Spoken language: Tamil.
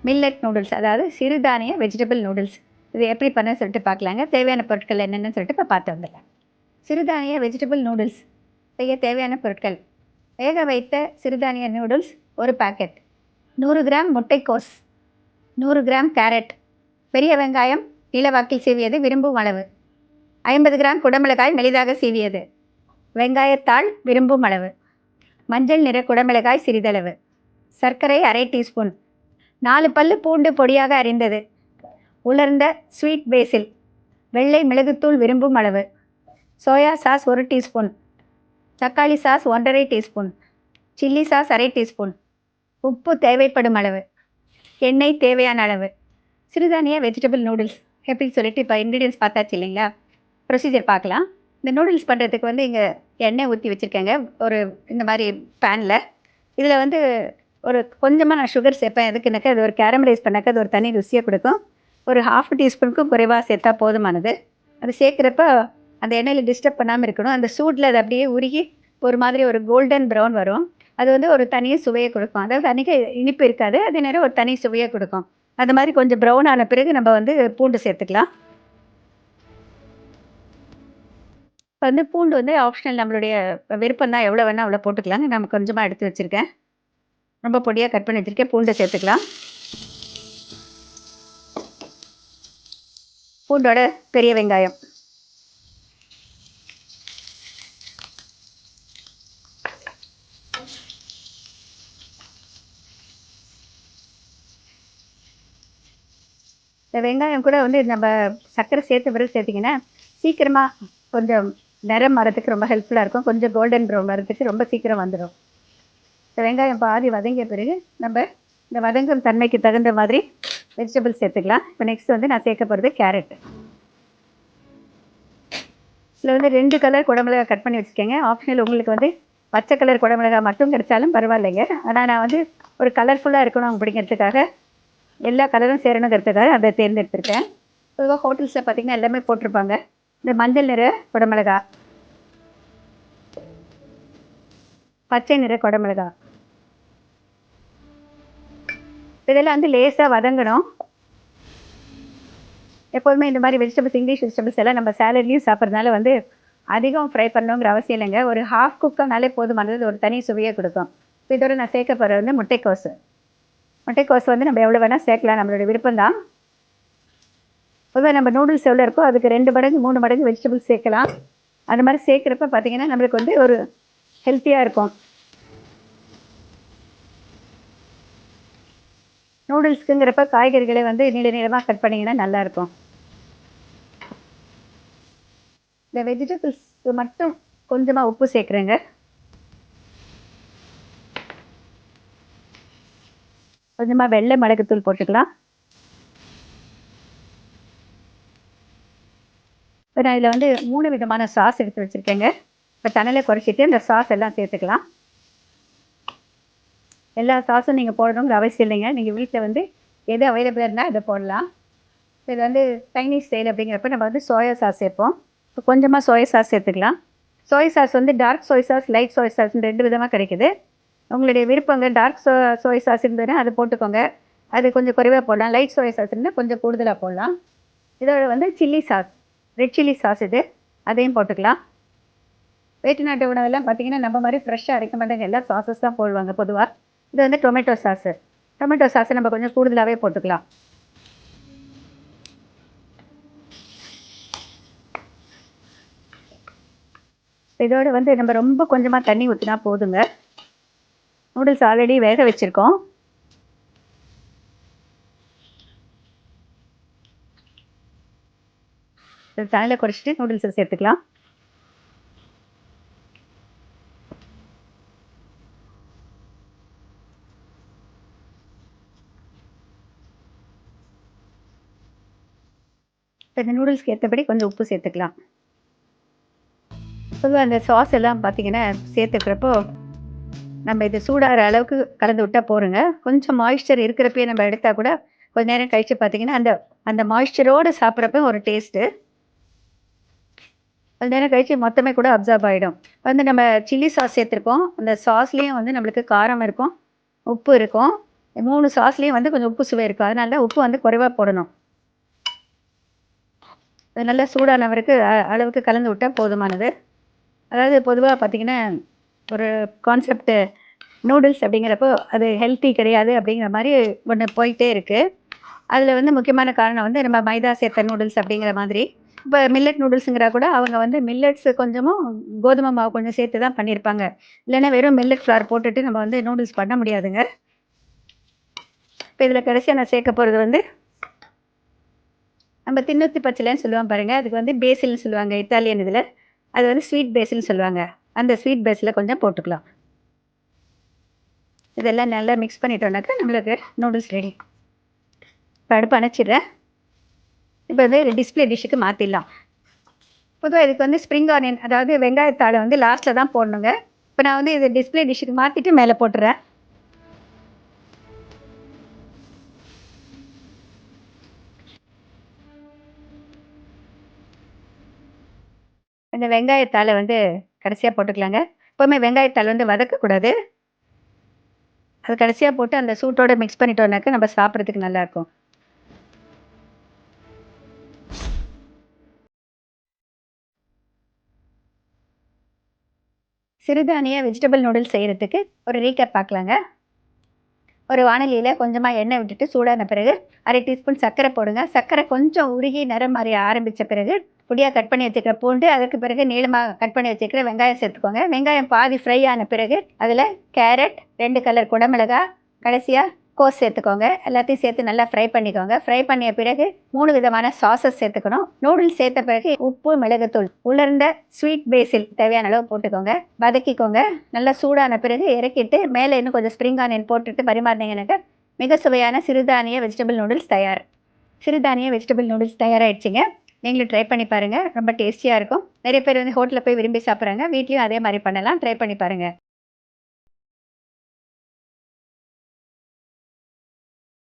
மில்லட் நூடுல்ஸ், அதாவது சிறுதானிய வெஜிடபிள் நூடுல்ஸ். இது எப்படி பண்ண சொல்லிட்டு பார்க்கலாங்க. தேவையான பொருட்கள் என்னென்னு சொல்லிட்டு இப்போ பார்த்து வந்துடலாம். சிறுதானிய வெஜிடபிள் நூடுல்ஸ் செய்ய தேவையான பொருட்கள்: வேக வைத்த சிறுதானிய நூடுல்ஸ் 1 பாக்கெட், 100 கிராம் முட்டைக்கோஸ், 100 கிராம் கேரட், பெரிய வெங்காயம் நீளவாக்கில் சீவியது விரும்பும் அளவு, 50 கிராம் குடமிளகாய் மெலிதாக சீவியது, வெங்காயத்தாள் விரும்பும் அளவு, மஞ்சள் நிற குடமிளகாய் சிறிதளவு, சர்க்கரை அரை டீஸ்பூன், 4 பல்லு பூண்டு பொடியாக அரிந்தது, உலர்ந்த ஸ்வீட் பேசில், வெள்ளை மிளகுத்தூள் விரும்பும் அளவு, சோயா சாஸ் 1 டீஸ்பூன், தக்காளி சாஸ் 1½ டீஸ்பூன், சில்லி சாஸ் அரை டீஸ்பூன், உப்பு தேவைப்படும் அளவு, எண்ணெய் தேவையான அளவு. சிறுதானிய வெஜிடபிள் நூடுல்ஸ் எப்படி சொல்லிட்டு இப்போ இன்க்ரீடியன்ஸ் பார்த்தாச்சு இல்லைங்களா? ப்ரொசீஜர் பார்க்கலாம். இந்த நூடுல்ஸ் பண்ணுறதுக்கு வந்து இங்கே எண்ணெய் ஊற்றி வச்சுருக்கேங்க ஒரு இந்த மாதிரி பேனில். இதில் வந்து ஒரு கொஞ்சமாக நான் சுகர் சேர்ப்பேன். எதுக்குனாக்கா அது ஒரு கேரமலைஸ் பண்ணாக்கா அது ஒரு தனி ருசியை கொடுக்கும். ஒரு 1/2 டீஸ்பூனுக்கும் குறைவாக சேர்த்தா போதுமானது. அது சேர்க்குறப்ப அந்த எண்ணெயில் டிஸ்டர்ப் பண்ணாமல் இருக்கணும். அந்த சூடில் அது அப்படியே உருகி ஒரு மாதிரி ஒரு கோல்டன் ப்ரௌன் வரும். அது வந்து ஒரு தனி சுவையை கொடுக்கும். அதாவது அன்றைக்கி இனிப்பு இருக்காது, அதே நேரம் ஒரு தனி சுவையை கொடுக்கும். அது மாதிரி கொஞ்சம் ப்ரௌன் ஆன பிறகு நம்ம வந்து பூண்டு சேர்த்துக்கலாம். இப்போ வந்து பூண்டு வந்து ஆப்ஷனல், நம்மளுடைய விருப்பம் தான், எவ்வளோ வேணால் அவ்வளோ போட்டுக்கலாங்க. நம்ம கொஞ்சமாக எடுத்து வச்சுருக்கேன், ரொம்ப பொடியாக கட் பண்ணி வச்சுருக்கேன். பூண்டை சேர்த்துக்கலாம். பூண்டோட பெரிய வெங்காயம், இந்த வெங்காயம் கூட வந்து நம்ம சர்க்கரை சேர்த்த பிறகு சேர்த்திங்கன்னா சீக்கிரமாக கொஞ்சம் நிறம் வரத்துக்கு ரொம்ப ஹெல்ப்ஃபுல்லாக இருக்கும். கொஞ்சம் கோல்டன் ப்ரௌன் வரத்துக்கு ரொம்ப சீக்கிரம் வந்துடும். இந்த வெங்காயம் பாதி வதங்கிய பிறகு நம்ம இந்த வதங்கும் தன்மைக்கு தகுந்த மாதிரி வெஜிடபிள்ஸ் சேர்த்துக்கலாம். இப்போ நெக்ஸ்ட் வந்து நான் சேர்க்க போகிறது கேரட். இதில் வந்து 2 கலர் குடமிளகாய் கட் பண்ணி வச்சுக்கோங்க. ஆப்ஷனல், உங்களுக்கு வந்து பச்சை கலர் குடமிளகாய் மட்டும் கிடைச்சாலும் பரவாயில்லைங்க. ஆனால் நான் வந்து ஒரு கலர்ஃபுல்லாக இருக்கணும் அப்படிங்கிறதுக்காக, எல்லா கலரும் சேரணுங்கிறதுக்காக அதை தேர்ந்தெடுத்திருக்கேன். பொதுவாக ஹோட்டல்ஸில் பார்த்திங்கன்னா எல்லாமே போட்டிருப்பாங்க. இந்த மஞ்சள் நிற குடமிளகாய், பச்சை நிற குடமிளகாய், இதெல்லாம் வந்து லேசாக வதங்கணும். எப்போதுமே இந்த மாதிரி வெஜிடபிள்ஸ், இங்கிலீஷ் வெஜிடபிள்ஸ் எல்லாம் நம்ம சேலட்லேயும் சாப்பிட்றதுனால வந்து அதிகம் ஃப்ரை பண்ணணுங்கிற அவசியம் இல்லைங்க. ஒரு 1/2 குக்கானாலே போதுமானது, ஒரு தனி சுவையை கொடுக்கும். இப்போ இதோட நான் சேர்க்க போகிறது வந்து முட்டைக்கோஸ். முட்டைக்கோஸ் வந்து நம்ம எவ்வளோ வேணால் சேர்க்கலாம், நம்மளோட விருப்பம் தான். பொதுவாக நம்ம நூடுல்ஸ் எவ்வளோ இருக்கோ அதுக்கு 2 மடங்கு 3 மடங்கு வெஜிடபிள்ஸ் சேர்க்கலாம். அந்த மாதிரி சேர்க்குறப்ப பார்த்திங்கன்னா நம்மளுக்கு வந்து ஒரு ஹெல்த்தியாக இருக்கும். நூடுல்ஸுக்குங்கிறப்ப காய்கறிகளை வந்து நீள நீளமாக கட் பண்ணிங்கன்னா நல்லாயிருக்கும். இந்த வெஜிடபிள்ஸ் மட்டும் கொஞ்சமாக உப்பு சேர்க்குறேங்க. கொஞ்சமாக வெள்ளை மிளகுத்தூள் போட்டுக்கலாம். இப்போ நான் இதில் வந்து 3 விதமான சாஸ் எடுத்து வச்சுருக்கேங்க. இப்போ தண்ணியை குறைச்சிட்டு இந்த சாஸ் எல்லாம் சேர்த்துக்கலாம். எல்லா சாஸும் நீங்கள் போடணுங்கிற அவசியம் இல்லைங்க. நீங்கள் வீட்டில் வந்து எது அவைலபிளாக இருந்தால் அதை போடலாம். இது வந்து சைனீஸ் ஸ்டைல் அப்படிங்கிறப்ப நம்ம வந்து சோயா சாஸ் சேர்ப்போம். இப்போ கொஞ்சமாக சோயா சாஸ் சேர்த்துக்கலாம். சோயா சாஸ் வந்து dark soya sauce, light soya சாஸ்ன்னு 2 விதமாக கிடைக்குது. உங்களுடைய விருப்பங்க. டார்க் சோயா சாஸ் இருந்ததுன்னா அதை போட்டுக்கோங்க, அது கொஞ்சம் குறைவாக போடலாம். லைட் சோயா சாஸ் இருந்தால் கொஞ்சம் கூடுதலாக போடலாம். இதோட வந்து chilli sauce, red chilli sauce, இது அதையும் போட்டுக்கலாம். வேற்று நாட்டு உணவெல்லாம் பார்த்திங்கன்னா நம்ம மாதிரி ஃப்ரெஷ்ஷாக அரைக்க மாட்டாங்க, எல்லாம் சாஸஸ் தான் போடுவாங்க பொதுவாக. இது வந்து டொமேட்டோ சாஸு. டொமேட்டோ சாஸை நம்ம கொஞ்சம் கூடுதலாகவே போட்டுக்கலாம். இதோடு வந்து நம்ம ரொம்ப கொஞ்சமாக தண்ணி ஊற்றினா போதுங்க. நூடுல்ஸ் ஆல்ரெடி வேக வச்சுருக்கோம். தண்ணியில் குறைச்சிட்டு நூடுல்ஸை சேர்த்துக்கலாம். இப்போ இந்த நூடுல்ஸ்க்கு ஏற்றபடி கொஞ்சம் உப்பு சேர்த்துக்கலாம். பொதுவாக அந்த சாஸ் எல்லாம் பார்த்திங்கன்னா சேர்த்துக்கிறப்போ நம்ம இது சூடாகிற அளவுக்கு கலந்து விட்டால் போருங்க. கொஞ்சம் மாய்ஸ்சர் இருக்கிறப்பே நம்ம எடுத்தால் கூட கொஞ்சம் நேரம் கழித்து பார்த்திங்கன்னா அந்த அந்த மாய்ஸ்சரோடு சாப்பிட்றப்ப ஒரு டேஸ்ட்டு, கொஞ்ச நேரம் கழித்து மொத்தமே கூட அப்சார்ப் ஆகிடும். வந்து நம்ம சில்லி சாஸ் சேர்த்துருக்கோம். அந்த சாஸ்லேயும் வந்து நம்மளுக்கு காரம் இருக்கும், உப்பு இருக்கும். 3 சாஸ்லேயும் வந்து கொஞ்சம் உப்பு சுவை இருக்கும். அதனால தான் உப்பு வந்து குறைவா போடணும். அது நல்லா சூடான வரைக்கும் அளவுக்கு கலந்து விட்டா போதுமானது. அதாவது பொதுவா பார்த்தீங்கன்னா, ஒரு கான்செப்ட் நூடுல்ஸ் அப்படிங்கிறப்போ, அது ஹெல்த்தி கிடையாது அப்படிங்கிற மாரி ஒண்ணு போயிட்டே இருக்கு. அதில வந்து முக்கியமான காரணம் வந்து நம்ம மைதா சேர்த்த நூடுல்ஸ் அப்படிங்கிற மாதிரி. இப்ப மில்லட் நூடுல்ஸுங்கிறா கூட அவங்க வந்து மில்லட்ஸ் கொஞ்சமும், கோதுமை மாவு கொஞ்சம் சேர்த்து தான் பண்ணியிருப்பாங்க. இல்லைன்னா வெறும் மில்லட் ஃப்ளார் போட்டுட்டு நம்ம வந்து நூடுல்ஸ் பண்ண முடியாதுங்க. இப்ப இதில கடைசியா நான் சேர்க்க போறது வந்து, நம்ம தின்னூத்தி பச்சிலைன்னு சொல்லுவோம் பாருங்க. அதுக்கு வந்து பேசில்ன்னு சொல்லுவாங்க இத்தாலியன் இதில. அது வந்து ஸ்வீட் பேசில்ன்னு சொல்லுவாங்க. அந்த ஸ்வீட் பேசில கொஞ்சம் போட்டுக்கலாம். இதெல்லாம் நல்லா மிக்ஸ் பண்ணிட்டோம்னாக்கா, நம்மளுக்கு நூடுல்ஸ் ரெடி. இப்ப அடுப்ப அணைச்சிடுறேன். இப்ப வந்து டிஸ்ப்ளே டிஷ்ஷுக்கு மாத்திடலாம். பொதுவா இதுக்கு வந்து ஸ்ப்ரிங் ஆனியன், அதாவது வெங்காயத்தாள வந்து லாஸ்ட்ல தான் போடணுங்க. இப்ப நான் வந்து இத டிஸ்ப்ளே டிஷ்ஷுக்கு மாத்திட்டு மேல போட்டுறேன். இந்த வெங்காயத்தாள வந்து கடைசியா போட்டுக்கலாங்க. எப்பவுமே வெங்காயத்தாள் வந்து வதக்கக்கூடாது. அது கடைசியா போட்டு அந்த சூட்டோட மிக்ஸ் பண்ணிட்டோம்னாக்க, நம்ம சாப்பிடுறதுக்கு நல்லாயிருக்கும். சிறுதானிய வெஜிடபிள் நூடுல்ஸ் செய்றதுக்கு ஒரு ரீகேப் பார்க்கலாங்க. ஒரு வாணலியில கொஞ்சமா எண்ணெய் விட்டுட்டு சூடான பிறகு 1/2 டீஸ்பூன் சர்க்கரை போடுங்க. சர்க்கரை கொஞ்சம் உருகி நிறம் மாற ஆரம்பிச்ச பிறகு, பொடியா கட் பண்ணி வச்சுக்கிற பூண்டு, அதற்கு பிறகு நீளமா கட் பண்ணி வச்சுக்கிற வெங்காயம் சேர்த்துக்கோங்க. வெங்காயம் பாதி ஃப்ரை ஆன பிறகு, அதில கேரட், 2 கலர் குடமிளகாய், கடைசியா கோஸ் சேர்த்துக்கோங்க. எல்லாத்தையும் சேர்த்து நல்லா ஃப்ரை பண்ணிக்கோங்க. ஃப்ரை பண்ணிய பிறகு 3 விதமான சாஸஸ் சேர்த்துக்கணும். நூடுல்ஸ் சேர்த்த பிறகு உப்பு, மிளகுத்தூள், உலர்ந்த ஸ்வீட் பேசில் தேவையான அளவு போட்டுக்கோங்க. வதக்கிக்கோங்க. நல்லா சூடான பிறகு இறக்கிட்டு, மேலே இன்னும் கொஞ்சம் ஸ்ப்ரிங் ஆனியன் போட்டுட்டு பரிமாறுனீங்கனாக்கா, மிக சுவையான சிறுதானிய வெஜிடபிள் நூடுல்ஸ் தயார். சிறுதானிய வெஜிடபிள் நூடுல்ஸ் தயாராகிடுச்சுங்க. நீங்களும் ட்ரை பண்ணி பாருங்க. ரொம்ப டேஸ்டியா இருக்கும். நிறைய பேர் வந்து ஹோட்டல்ல போய் விரும்பி சாப்பிடுறாங்க. வீட்லயும் அதே மாரி பண்ணலாம். ட்ரை பண்ணி பாருங்க.